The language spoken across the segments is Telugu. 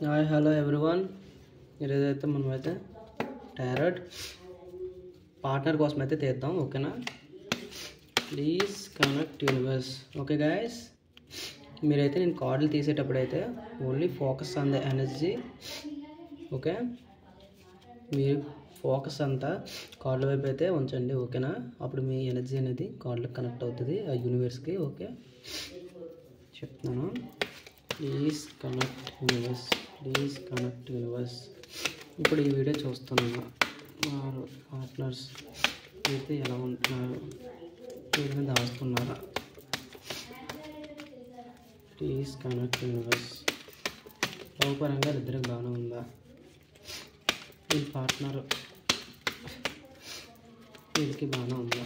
Hi hello everyone. ఈరోజైతే మనమైతే టారట్ పార్ట్నర్ కోసం అయితే తీద్దాం. ఓకేనా? Please connect universe. Okay guys, మీరైతే నేను కార్డులు తీసేటప్పుడు అయితే only focus on the energy. Okay, మీరు ఫోకస్ అంతా కార్డుల వైపు అయితే ఉంచండి. ఓకేనా? అప్పుడు మీ ఎనర్జీ అనేది కార్డులకు కనెక్ట్ అవుతుంది, ఆ యూనివర్స్కి. ఓకే, చెప్తున్నాను. Please connect universe, please connect universe. ఇప్పుడు ఈ వీడియో చూస్తున్నా వారు పార్ట్నర్స్ అయితే ఎలా ఉంటున్నారు, ఏదైనా దాస్తున్నారా? Please connect universe. లవ్ పరంగా ఇద్దరికి బాగానే ఉందా? ఈ పార్ట్నర్ వీళ్ళకి బాగానే ఉందా?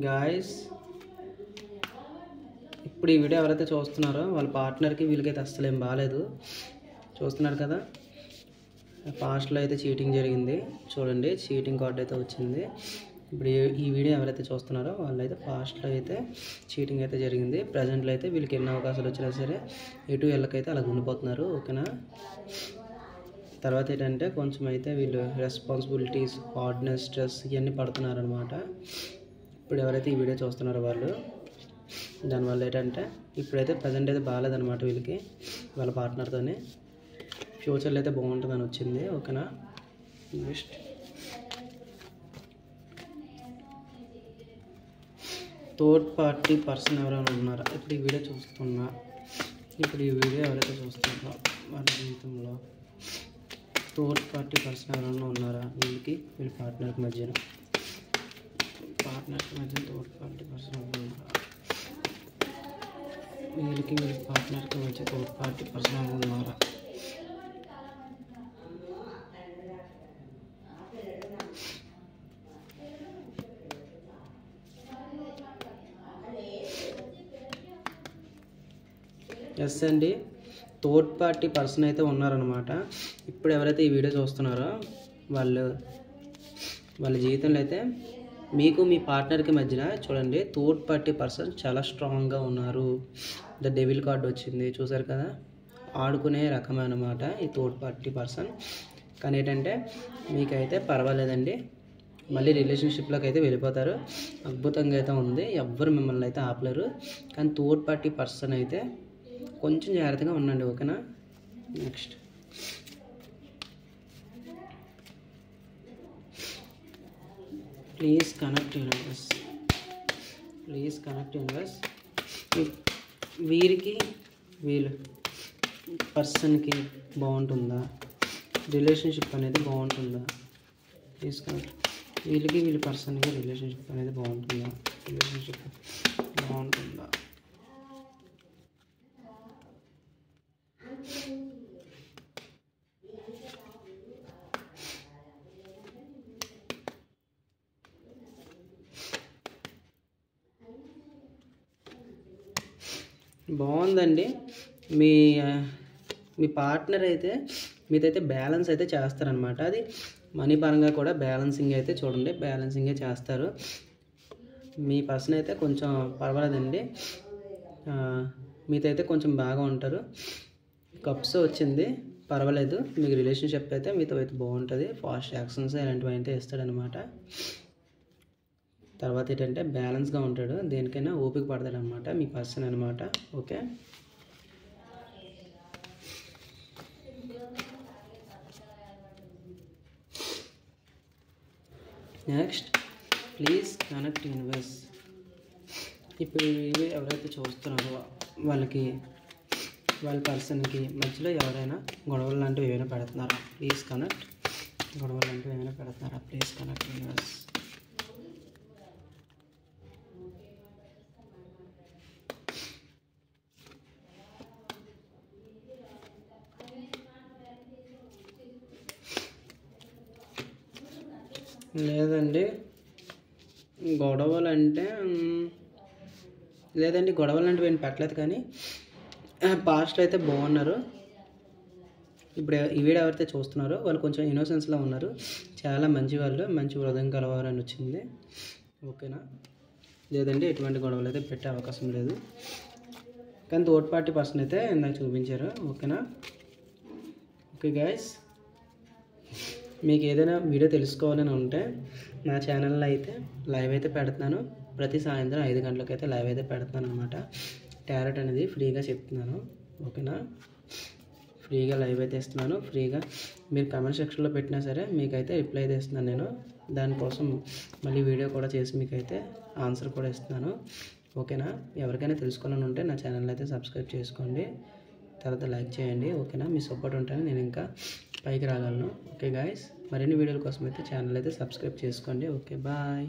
గాయస్, ఇప్పుడు ఈ వీడియో ఎవరైతే చూస్తున్నారో వాళ్ళ పార్ట్నర్కి వీళ్ళకైతే అస్సలు ఏం బాగాలేదు. చూస్తున్నారు కదా, పాస్ట్లో అయితే చీటింగ్ జరిగింది. చూడండి, చీటింగ్ కార్డ్ అయితే వచ్చింది. ఇప్పుడు ఈ వీడియో ఎవరైతే చూస్తున్నారో వాళ్ళైతే పాస్ట్లో అయితే చీటింగ్ అయితే జరిగింది. ప్రజెంట్లో అయితే వీళ్ళకి ఎన్ని అవకాశాలు వచ్చినా సరే ఎటు వీళ్ళకైతే అలా ఉండిపోతున్నారు. ఓకేనా? తర్వాత ఏంటంటే కొంచెం అయితే వీళ్ళు రెస్పాన్సిబిలిటీస్, హార్డ్నెస్, స్ట్రెస్ ఇవన్నీ పడుతున్నారు అనమాట. ఇప్పుడు ఎవరైతే ఈ వీడియో చూస్తున్నారో వాళ్ళు, దానివల్ల ఏంటంటే ఇప్పుడైతే ప్రజెంట్ అయితే బాగాలేదన్నమాట వీళ్ళకి వాళ్ళ పార్ట్నర్తోనే. ఫ్యూచర్లో అయితే బాగుంటుందని వచ్చింది. ఓకేనా? నెక్స్ట్ థర్డ్ పార్టీ పర్సన్ ఎవరైనా ఉన్నారా? ఇప్పుడు ఈ వీడియో ఎవరైతే చూస్తున్నారో వాళ్ళ జీవితంలో థర్డ్ పార్టీ పర్సన్ ఎవరైనా ఉన్నారా? వీళ్ళ పార్ట్నర్కి మధ్యన థర్డ్ పార్టీ పర్సన్ ఉన్నారా? వీళ్ళ పార్ట్నర్కి మధ్య థర్డ్ పార్టీ పర్సన్ ఉన్నారా? ఎస్ అండి, థర్డ్ పార్టీ పర్సన్ అయితే ఉన్నారనమాట. ఇప్పుడు ఎవరైతే ఈ వీడియో చూస్తున్నారో వాళ్ళ జీవితంలో అయితే మీకు మీ పార్ట్నర్కి మధ్యన చూడండి థర్డ్ పార్టీ పర్సన్ చాలా స్ట్రాంగ్గా ఉన్నారు. ద డెవిల్ కార్డ్ వచ్చింది, చూసారు కదా. ఆడుకునే రకం అన్నమాట ఈ థర్డ్ పార్టీ పర్సన్. కానీ ఏంటంటే మీకైతే పర్వాలేదండి, మళ్ళీ రిలేషన్షిప్లోకి అయితే వెళ్ళిపోతారు. అద్భుతంగా అయితే ఉంది, ఎవ్వరు మిమ్మల్ని అయితే ఆపలేరు. కానీ థర్డ్ పార్టీ పర్సన్ అయితే కొంచెం జాగ్రత్తగా ఉండండి. ఓకేనా? Next please connect universe, please connect universe. వీళ్ళ పర్సన్కి బాగుంటుందా? రిలేషన్షిప్ అనేది బాగుంటుందా? Please connect. వీళ్ళ పర్సన్కి రిలేషన్షిప్ అనేది బాగుంటుందా? రిలేషన్షిప్ బాగుంటుందా? బాగుందండి. మీ పార్ట్నర్ అయితే మీదైతే బ్యాలెన్స్ అయితే చేస్తారనమాట. అది మనీ పరంగా కూడా బ్యాలెన్సింగ్ అయితే చూడండి, బ్యాలెన్సింగే చేస్తారు. మీ పర్సన్ అయితే కొంచెం పర్వాలేదండి, మీతో అయితే కొంచెం బాగా ఉంటారు. కప్స్ వచ్చింది, పర్వాలేదు. మీకు రిలేషన్షిప్ అయితే మీతో అయితే బాగుంటుంది. ఫాస్ట్ యాక్షన్స్ ఇలాంటివి అయితే ఇస్తాడనమాట. తర్వాత ఏంటంటే బ్యాలెన్స్గా ఉంటాడు, దేనికైనా ఓపిక పడతాడు అనమాట మీ పర్సన్ అనమాట. Okay, next please connect universe. ఇప్పుడు ఎవరైతే చూస్తున్నారో వాళ్ళ పర్సన్కి మధ్యలో ఎవరైనా గొడవలు లాంటివి ఏమైనా పెడుతున్నారా? Please connect. గొడవలు లాంటివి ఏమైనా పెడుతున్నారా? Please connect universe. లేదండి, గొడవలు లాంటివి ఏం పెట్టలేదు. కానీ పాస్ట్లో అయితే బాగున్నారు. ఇప్పుడు ఈ వీడియో ఎవరైతే చూస్తున్నారో వాళ్ళు కొంచెం ఇన్నోసెన్స్లో ఉన్నారు, చాలా మంచి వాళ్ళు, మంచి హృదయం కలవారు అని వచ్చింది. ఓకేనా, లేదంటే ఎటువంటి గొడవలు అయితే పెట్టే అవకాశం లేదు. కానీ థర్డ్ పార్టీ పర్సన్ అయితే ఇందాక చూపించారు. ఓకేనా. ఓకే గైస్, మీకు ఏదైనా వీడియో తెలుసుకోవాలని ఉంటే నా ఛానల్లో అయితే లైవ్ అయితే పెడుతున్నాను. ప్రతి సాయంత్రం 5 గంటలకు అయితే లైవ్ అయితే పెడుతున్నాను అనమాట. టారెట్ అనేది ఫ్రీగా చెప్తున్నాను. ఓకేనా, ఫ్రీగా లైవ్ అయితే ఇస్తున్నాను. ఫ్రీగా మీరు కామెంట్ సెక్షన్లో పెట్టినా సరే మీకైతే రిప్లై అయితే ఇస్తున్నాను నేను. దానికోసం మళ్ళీ వీడియో కూడా చేసి మీకైతే ఆన్సర్ కూడా ఇస్తున్నాను. ఓకేనా, ఎవరికైనా తెలుసుకోవాలని ఉంటే నా ఛానల్ అయితే సబ్స్క్రైబ్ చేసుకోండి, తర్వాత లైక్ చేయండి. ఓకేనా, మీ సపోర్ట్ ఉంటేనే నేను ఇంకా పైకి రాగలను. ఓకే గాయస్, మరిన్ని వీడియోల కోసం అయితే ఛానల్ అయితే సబ్స్క్రైబ్ చేసుకోండి. Okay, bye.